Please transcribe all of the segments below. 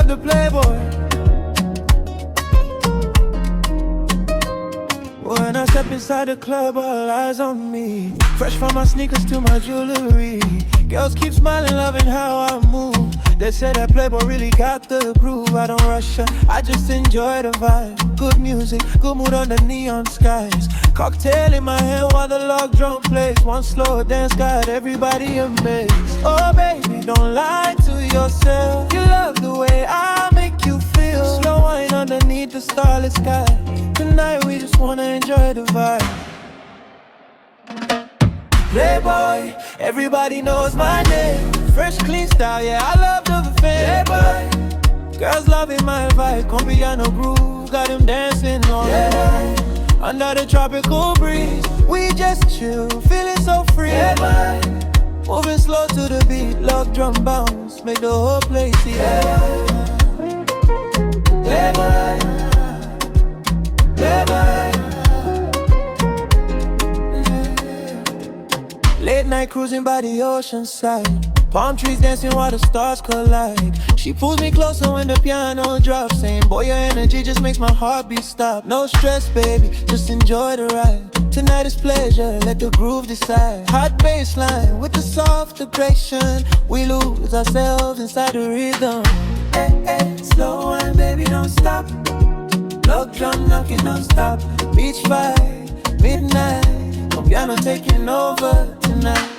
the Playboy. When I step inside the club, all eyes on me. Fresh from my sneakers to my jewelry. Girls keep smiling, loving how I move. They say that Playboy really got the groove. I don't rush her, I just enjoy the vibe. Good music, good mood under neon skies. Cocktail in my hand while the log drum plays. One slow dance got everybody amazed. Oh baby, don't lie to yourself. You love the way I make you feel. Slow wine underneath the starlit sky. Tonight we just wanna enjoy the vibe. Playboy, everybody knows my name. Fresh, clean style, yeah, I love the fame. Playboy, girls loving my vibe. Kompiano groove, got them dancing all night. Under the tropical breeze, we just chill, feeling so free. Playboy, moving slow to the beat, love drum bounce, make the whole place see. Playboy, Playboy. Late night cruising by the ocean side. Palm trees dancing while the stars collide. She pulls me closer when the piano drops, saying, boy, your energy just makes my heartbeat stop. No stress, baby, just enjoy the ride. Tonight is pleasure, let the groove decide. Hot bassline with the soft aggression. We lose ourselves inside the rhythm. Hey, hey, slow wine, baby, don't stop. Love drum knocking nonstop. Beach vibe, midnight. Kompiano taking over tonight.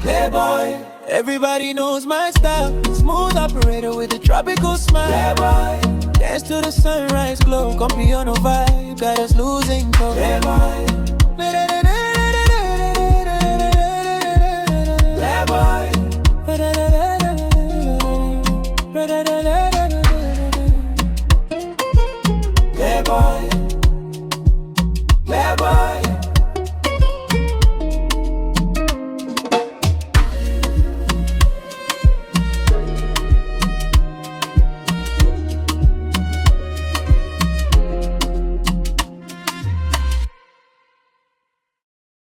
Playboy, everybody knows my style. Smooth operator with a tropical smile. Playboy, dance to the sunrise glow. Kompiano vibe, got us losing control. Playboy, Playboy, Playboy.